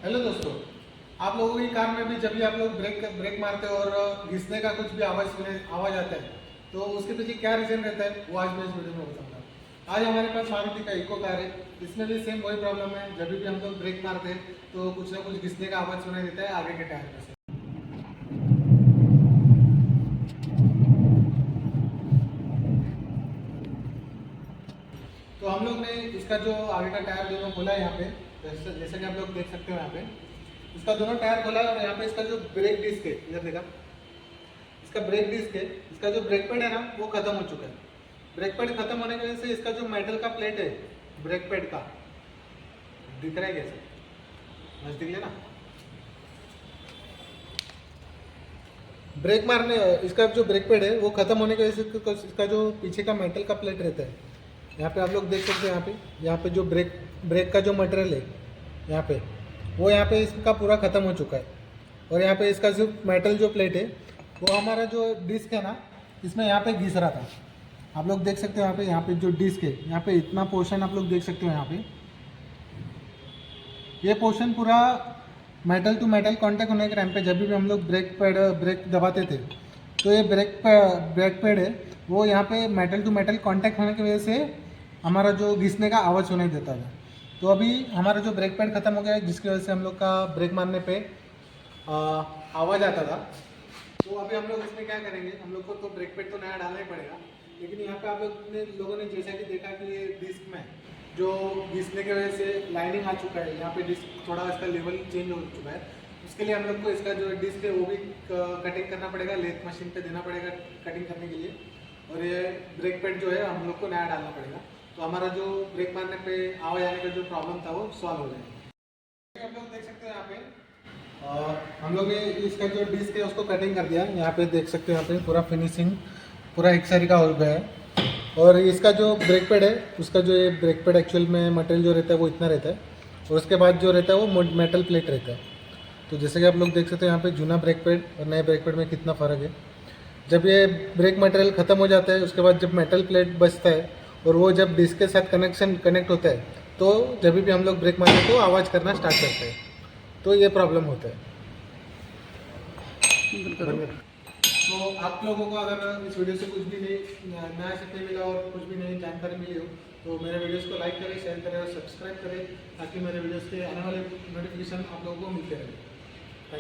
Hello दोस्तों, आप लोगों की कार में भी जब भी आप लोग ब्रेक मारते हो और घिसने का कुछ भी आवाज़ आता है तो उसके पीछे क्या रीज़न रहता है वो आज मैं इस वीडियो में बताऊंगा। आज हमारे पास मारुति का इको कार है। इसमें भी सेम वही प्रॉब्लम है। जब भी हम लोग ब्रेक मारते हैं तो कुछ ना कुछ घिसने का आवाज़ सुनाई देता है आगे के टायर में से। तो हम लोग ने इसका जो आगे का टायर दोनों खोला है यहाँ पे, जैसे कि आप लोग देख सकते हो यहाँ पे इसका दोनों टायर खोला है और यहाँ पे इसका जो ब्रेक डिस्क है, इधर देखा, इसका ब्रेक डिस्क है, इसका जो ब्रेक पैड है ना वो खत्म हो चुका है। ब्रेक पैड खत्म होने की वजह से इसका जो मेटल का प्लेट है ब्रेक पैड का, दिख रहा है कैसे, नजदीक लेना, ब्रेक मारने इसका जो ब्रेक पैड है वो खत्म होने की वजह से इसका जो पीछे का मेटल का प्लेट रहता है, यहाँ पे आप लोग देख सकते हैं, यहाँ पे जो ब्रेक का जो मटेरियल है यहाँ पे, वो यहाँ पे इसका पूरा ख़त्म हो चुका है। और यहाँ पे इसका जो मेटल जो प्लेट है वो हमारा जो डिस्क है ना इसमें यहाँ पे घिस रहा था। आप लोग देख सकते हो यहाँ पे जो डिस्क है यहाँ पे इतना पोर्शन आप लोग देख सकते हो। यहाँ पे ये पोर्शन पूरा मेटल टू मेटल कांटेक्ट होने के टाइम पे जब भी हम लोग ब्रेक दबाते थे तो ये ब्रेक पैड है वो यहाँ पे मेटल टू मेटल कांटेक्ट होने की वजह से हमारा जो घिसने का आवाज़ सुनाई देता था। तो अभी हमारा जो ब्रेक पैड ख़त्म हो गया है जिसकी वजह से हम लोग का ब्रेक मारने पे आवाज़ आता था। तो अभी हम लोग इसमें क्या करेंगे, हम लोग को तो ब्रेक पैड तो नया डालना ही पड़ेगा, लेकिन यहाँ पे आप लोगों ने जैसा कि देखा कि ये डिस्क में जो घिसने की वजह से लाइनिंग आ चुका है, यहाँ पे डिस्क थोड़ा इसका लेवल चेंज हो चुका है। उसके लिए हम लोग को इसका जो डिस्क है वो भी कटिंग करना पड़ेगा, लेथ मशीन पे देना पड़ेगा कटिंग करने के लिए। और ये ब्रेक पैड जो है हम लोग को नया डालना पड़ेगा, तो हमारा जो ब्रेक मारने पे आवाज़ आने का जो प्रॉब्लम था वो सॉल्व हो जाएगा। आप लोग देख सकते हैं यहाँ पे हम लोग ने इसका जो डिस्क है उसको कटिंग कर दिया। यहाँ पे देख सकते हो, यहाँ पे पूरा फिनिशिंग पूरा एक सारी का हो गया है। और इसका जो ब्रेक पैड है उसका जो ये ब्रेक पैड एक्चुअल में मटेरियल जो रहता है वो इतना रहता है और उसके बाद जो रहता है वो मेटल प्लेट रहता है। तो जैसे कि आप लोग देख सकते हैं यहाँ पे जूना ब्रेक पैड और नए ब्रेक पैड में कितना फ़र्क है। जब ये ब्रेक मटेरियल ख़त्म हो जाता है उसके बाद जब मेटल प्लेट बचता है और वो जब डिस्क के साथ कनेक्ट होता है तो जब भी हम लोग ब्रेक मारते हैं तो आवाज़ करना स्टार्ट करते हैं, तो ये प्रॉब्लम होता है। तो आप लोगों को अगर इस वीडियो से कुछ भी नया सीखने मिला और कुछ भी नई जानकारी मिली हो तो मेरे वीडियोस को लाइक करें, शेयर करें और सब्सक्राइब करें ताकि मेरे वीडियोस के आने वाले नोटिफिकेशन आप लोगों को मिलते रहे।